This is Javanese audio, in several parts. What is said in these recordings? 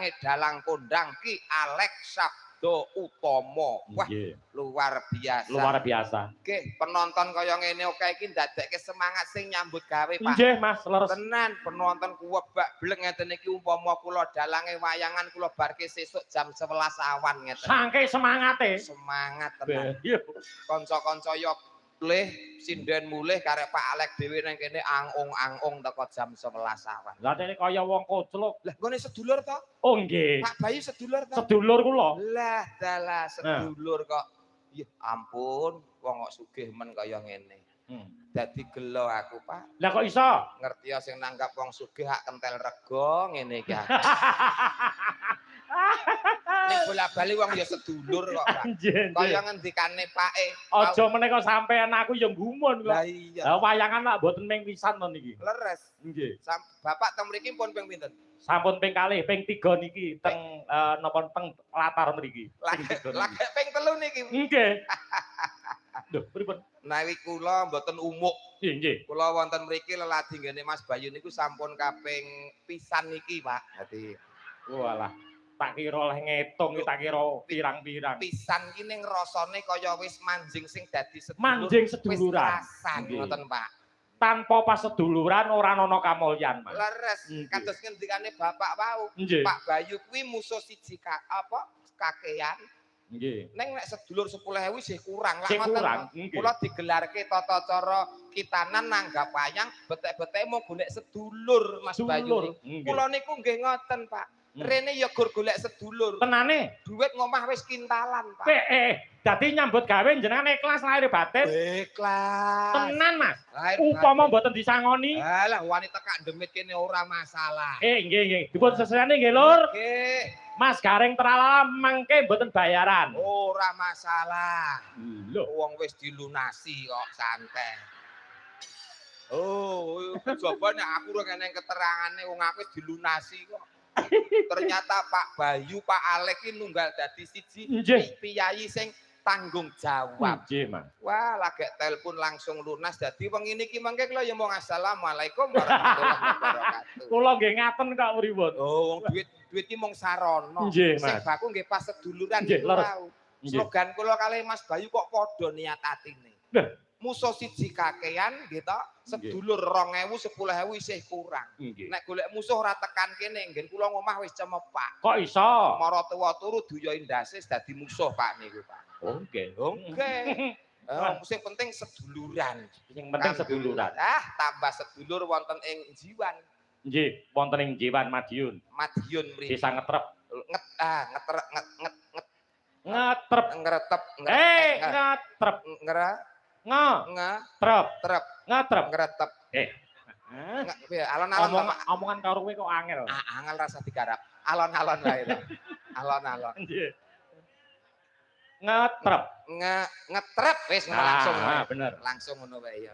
dalange dalang kondang Ki Alex Sabdo Utomo. Wah, luar biasa. Luar biasa. Nggih, penonton kaya ngene oke iki ndadekke semangat sing nyambut gawe, Pak. Nggih, Mas, leres. Tenan penonton kuwebak blek ngeten iki umpama kula dalange wayangan kula barke sesuk jam 11 awan ngeten. Sangke semangate. Semangat tenan. Iya. Kanca-kanca yo mulih sinden mulih karek Pak Alek dhewe nang kene angong-angong teko jam 11 awan. Lah dene kaya wong kocluk. Lah nggone sedulur to? Oh nggih. Pak Bayu sedulur to? Sedulur kula. Lah dalah sedulur kok. Ya ampun, wong kok sugih men kaya ngene. Dadi gelo aku, Pak. Lah kok iso? Ngerti ya sing nanggap wong sugih hak kentel rego ngene iki. Nek bola-bali wong ya sedulur kok, Pak. Kaya ngendikane Pake. Aja menika sampean aku ya gumun kok. Lah iya. Lah wayangan lak mboten ping pisan to niki. Leres. Nggih. Bapak teng mriki pun ping pinten? Sampun ping kalih, ping 3 niki teng napa teng latar mriki. Lagi ping 3 niki. Nggih. Lho, pripun? Nawi kula mboten umuk. Nggih. Kula wonten mriki leladi nggene Mas Bayu niku sampun kaping pisan niki, Pak. Dadi walah, tak kira oleh ngitung tak kira pirang-pirang. Pisan ki ning rasane kaya wis manjing sing dadi sedulur. Manjing seduluran. Wis rasan ngoten, Pak. Tanpa paseduluran ora ana kamulyan, Mas. Leres. Kados ngendikane Bapak wau. Pak Bayu kuwi musuh siji kakean. Nggih. Neng nek sedulur 10.000 sih kurang lah ngoten. Kula digelarke tata cara kitanan nanggap wayang betek-betek mau golek sedulur Mas Bayu. Kula niku nggih ngoten, Pak. Rene ya gur golek sedulur. Tenane? Duit ngomah wis kintalan, Pak. Dadi nyambut gawe jenengan ikhlas lahir batin. Ikhlas. Tenan, Mas. Upama mboten disangoni. Alah wanita kak demit kene ora masalah. Nggih. Dipun seseyane nggih, Lur. Nggih. Mas Gareng Tralala mangke mboten bayaran. Ora masalah. Lho, wong wis dilunasi kok santai. Oh, coba nek aku ora kene keterangane wong aku wis dilunasi kok. Ternyata Pak Bayu, Pak Alek iki nunggal dadi siji piyayi sing tanggung jawab. Nggih, Mas. Wah, lagi telepon langsung lunas dadi wengi niki mangke kula ya mau assalamualaikum warahmatullahi wabarakatuh. Kula nggih ngaten kok pripun. Oh, wong duit iki mung sarono. Sing baku nggih pas seduluran niku wau. Slogan kula kalih Mas Bayu kok padha niat atine. Musuh siji kakean gitu, sedulur 2.000 10.000 isih kurang. Nek golek musuh ora tekan kene, nggen kula ngomah wis cemepak. Kok iso? Mara tuwa turu duya indase dadi musuh Pak niku, Pak. Nggih. Sing penting seduluran. Sing penting seduluran. Tambah sedulur wonten ing Jiwan. Nggih, wonten ing Jiwan Madiun. Madiun mriki. Desa Ngetrep. Ngetrep. Ngetrep. Ngetrep. Ngetrep. Alon-alon omongan karo kowe kok angel. Angel rasa digarap. Alon-alon wae. Alon-alon. Nggih. Ngetrep. Ngetrep wis langsung. Bener. Langsung ngono wae ya.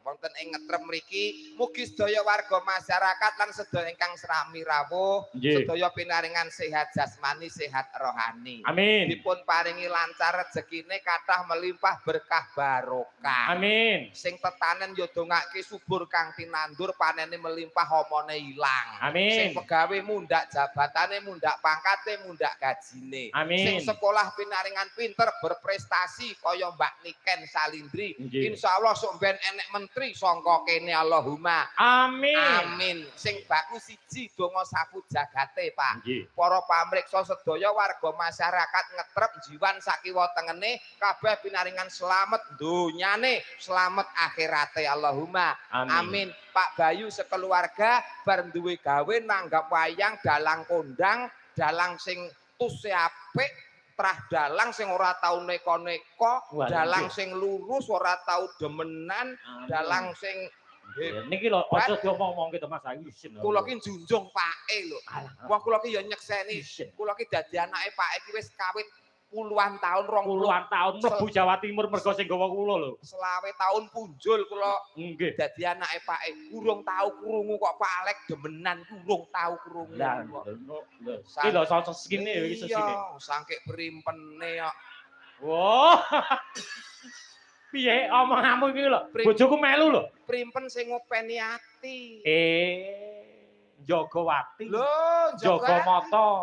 Wonten ing Ngetrep mriki mugi sedaya warga masyarakat lan sedaya ingkang srami rawuh sedaya pinaringan sehat jasmani sehat rohani. Amin. Dipun paringi lancar rezekine kathah melimpah berkah barokah. Amin. Sing tetanen ya dongake subur kang tinandur panene melimpah omone ilang. Amin. Sing pegawe mundak jabatane mundak pangkate mundak gajine. Amin. Sing sekolah pinaringan pinter berprestasi kaya Mbak Niken Salindri. Insyaallah sok ben enek menteri sangka kene Allahumma amin. Amin. Sing baku siji donga sapu jagate, Pak. Para pamriksa sedaya warga masyarakat Ngetrep Jiwan sakiwa tengene kabeh pinaringan slamet donyane, slamet akhirate Allahumma amin. Pak Bayu sekeluarga bar duwe gawe nanggap wayang dalang kondang, dalang sing tuse apik, trah dalang sing ora tau neko-neko, dalang sing lurus ora tau demenan, dalang sing niki lho aja diomong-omong gitu Mas Ayu isin. Kula ki njunjung Pake lho. Wah kula ki ya nyekseni. Kula ki dadi anake Pake ki wis kawit puluhan tahun, 20 tahun mlebu Jawa Timur mergo sing gawa kula lho. 20 tahun punjul kula nggih dadi anake Pake. Urung tau krungu kok Pak Alek demenan, urung tau krungu. Lah iki lho sosok segini iki sesine. Iya, sangke primpene kok. Wah. Piye omonganmu iki lho? Bojoku melu lho. Primpen sing ngopeni ati. Jogowati. Lho, Jogomata.